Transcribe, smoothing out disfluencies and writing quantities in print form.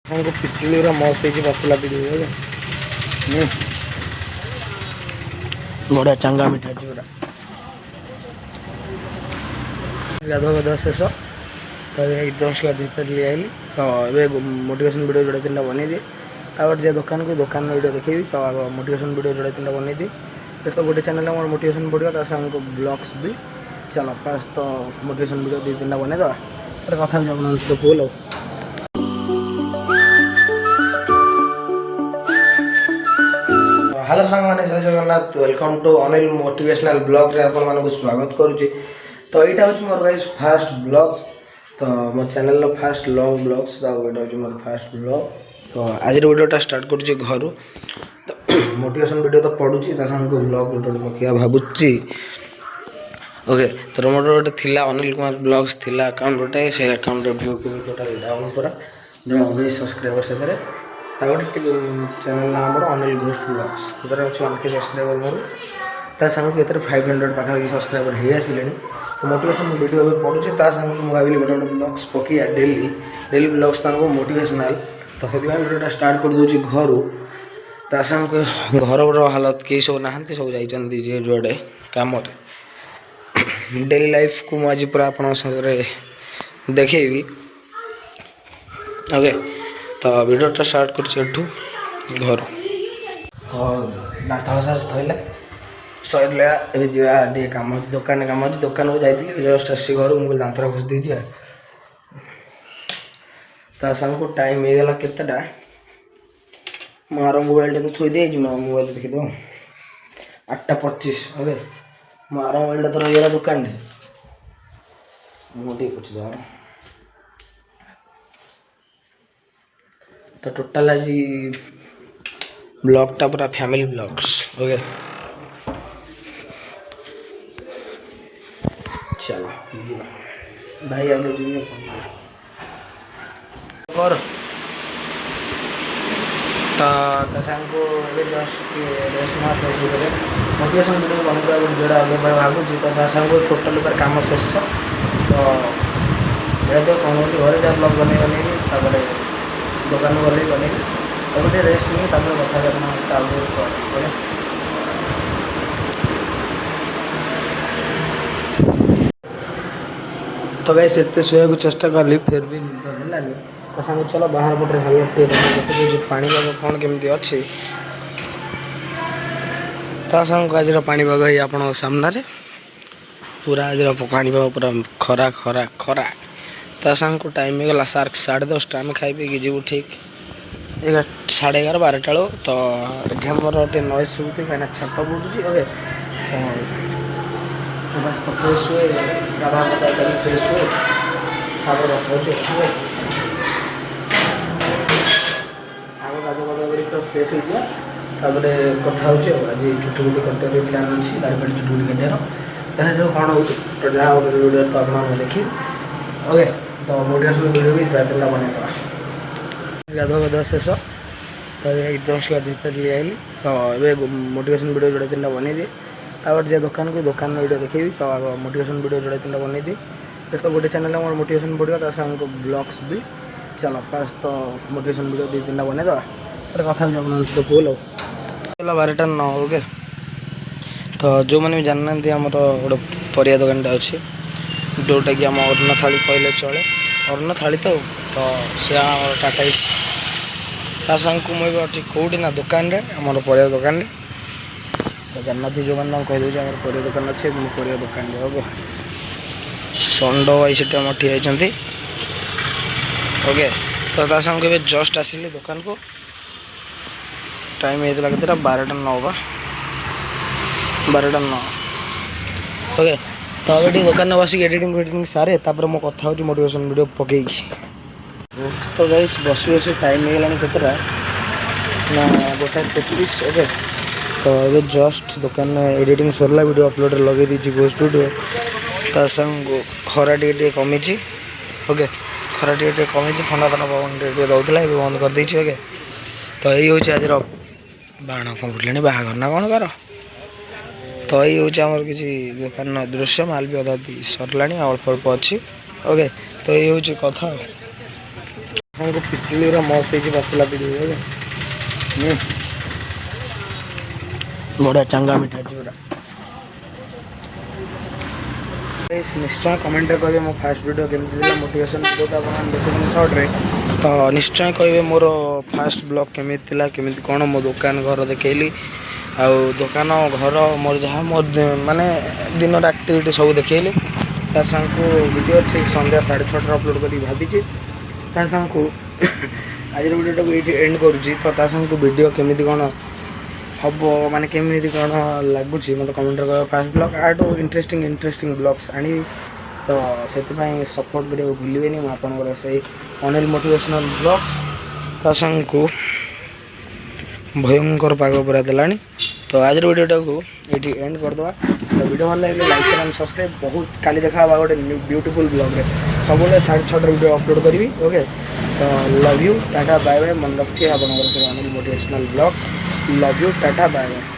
हमको पिजुली मस्त पतला पिजुली बढ़िया चंगा मिठा चूरा गाधुआ गाधुआ शेष तो ये 10 ला भीतर ले आई तो ये मोटिवेशन वीडियो जोड़े 3टा बन दिए तापर जे दुकान को दुकान वीडियो देखी तो मोटिवेशन वीडियो जोड़े 3टा बन दिए तो गोटे चैनल मोर मोटिवेशन वीडियो तो हमको ब्लॉग्स भी चलो फास्ट तो मोटिवेशन वीडियो 2-3टा बन दवा कथा तो बोल हेलो सांग मैंने जय Jagannath welcome to Anil motivational blog रे आपण मानक स्वागत करूची। तो यहाँ हूँ मोर गाइस फास्ट ब्लॉग्स तो मो चैनल फास्ट लॉन्ग ब्लॉग्स तो यहाँ हूँ मोर फास्ट ब्लॉग तो आज वीडियोटा स्टार्ट करुँचे घर तो मोटिवेशन वीडियो तो पढ़ुची को ब्लॉग गोटे पकिया भावुची ओके। तो मोर गोटे थिला अनिल कुमार ब्लॉग्स थिला अकाउंट गोटे से अकाउंट व्यू टोटल डाउन पूरा जो 19 सब्सक्राइबर से गोटे चैनल नाम अनिल घोष ब्लॉग्स अच्छे 1K सब्सक्राइबर मोर ता संग के 500 पाखापाखि सब्सक्राइबर हो आसिले तो मोटिवेशन वीडियो भी पढ़ुचे ता संग मुझे भाविली गोटे गोटे ब्लॉग्स पकिया डेली ब्लॉग्स मोटिवेशनल तो से वीडियोटा स्टार्ट कर दूसरी घर ता संग घर हालत कई सब नहांती सब जाइए जे जुआड़े कम डेली लाइफ को मुझे पूरा आप देखेबी ओके। तो वीडियोटा स्टार्ट कर घर तो दांत घसा थैला सर ए कम दुकान कम अच्छे दुकान को जाइए जस्ट आसी घर मुझे दांत घोष देती को टाइम हो गला केतटा मार मोबाइल तो थोड़ी दी मोबाइल देखीद 8:25 ओके मार मोबाइल तो रहीगला दुकान मुझे पूछ तो टोटाल आज ब्लॉगटा पूरा फैमिली ब्लॉग्स ओके। चलो भाई आगे कर को just rest mass motivation video बनवा जोड़ा भागुची तो टोटाल पर कम शेष तो कौन घर जा ब्लॉग बन दुकान गले बने तो गोटे रेस्ट नहीं कथा करना तो गाइस एते सोया चेष्टा कली फिर भी निद है तो सांग चलो बाहर पटे हालत पानी पाग कौन केमती अच्छी तो सांग आज पानीपाग ही आप सामने पूरा आज पानीपाग पूरा खरा खरा खरा तो सांग को टाइम गला 10:30 आम खाई पी जीव ठीक 11:30 12टा तो ये मोर गोटे नॉइज शुभुची कहीं छाप पड़ुची ओके। तो बस तो फ्रेश हुए गाधा गाधा कर फ्रेश हुए आगे गाधा गाधा कर फ्रेश हो कथा आज चुटी बुटी कटे प्लान अच्छी गाड़ी गाड़ी चुटी बुटी कटार जो कौन हो जहाँ वीडियो तो आप देखी ओके। तो मोटिवेशन वीडियो भी 2-3टा बनवा गाधुआ गाधुआ शेष तो ये 10 ला भीतर ले आई तो ये मोटिवेशन वीडियो जोड़े 3टा बन दिए तापर जे दुकान को दुकान वीडियो देखी तो मोटिवेशन वीडियो जोड़े 3टा बन दिए तो गोटे चैनल मोर मोटिवेशन वीडियो तो हमको ब्लॉग्स भी चलो फास्ट तो मोटिवेशन वीडियो 2-3टा बन दवा कथा तो बोल चलो 12:09 ओके। तो जो मैंने भी जानना आमर गोटे परिया दुकानटा अच्छे जोटा कि आम अन्न थाली कहले चले अन्न थाली तो सी टाटा सांग को मुझे अच्छी कौटी ना दुकान रे आम परिया दुकान तो जानना जो मैंने कहीदे आम परिया दुकान अच्छे परिया दुकान ओके। षंड भाई से ठिया ओके। तो सांग के जस्ट आसिले दुकान को टाइम होता के 12:09 12:09 ओके। तो ये दुकान बस एडिटिंग फेडिटिंग सारे तापर मो कथा हो मोटिवेशन वीडियो पकई तो गाइस बस बस टाइम हो गला केतटा ना 1:33 ओके। तो ये जस्ट दुकान एडिटिंग सरला वीडियो अपलोड लगे दी गो स्टूडियो ता संग खरा टे कमी ओके खरा टे कमी ठंडा ठंडा पवन टे दौला बंद कर देछि ओके। तो यही हूँ आज बाण कौन फुटले बाहागर ना कौन कर तो यही हूँ आमर किसी दुकान दृश्य माल भी अधा सरला अल्प अल्प अच्छी ओके। तो यही हूँ कथा हमको पिजुली मस्त है पाचला पिजुली बढ़िया चंगा मिठा पूरा निश्चय कमेंट करेंगे मो फास्ट वीडियो केमी मोटिवेशन वीडियो तो आप देखते सर्ट्रे तो निश्चय कहे मोर फास्ट ब्लॉग केमी केमी कौन मो दुकान घर देखली आउ दुकान घर मोर जहाँ मोर माने दिन एक्टिविटी सब देखली तांग को वीडियो ठीक संध्या 6:30 अपलोड कर भाई तांग को आज वीडियो को ये एंड करुँची तो तांग को वीडियो केमी कौन हम माने केमी कौन लगुच मतलब कमेंट कर फास्ट ब्लॉग आठ इंटरेस्टिंग ब्लॉग्स आनी तो से सपोर्ट करा भूलें मुझे से अनिल मोटिवेशनल ब्लॉग्स तांग को भयंकर पाग पूरा देला तो आज वीडियो को ये एंड करदे तो वीडियो भल लगे लाइक एंड सब्सक्राइब बहुत काली देखा गोटे ब्यूटीफुल ब्लॉग सब 6:30 वीडियो अपलोड करी ओके तो love you tata bye bye मन रखिए आप Anil motivational blogs love you tata bye bye.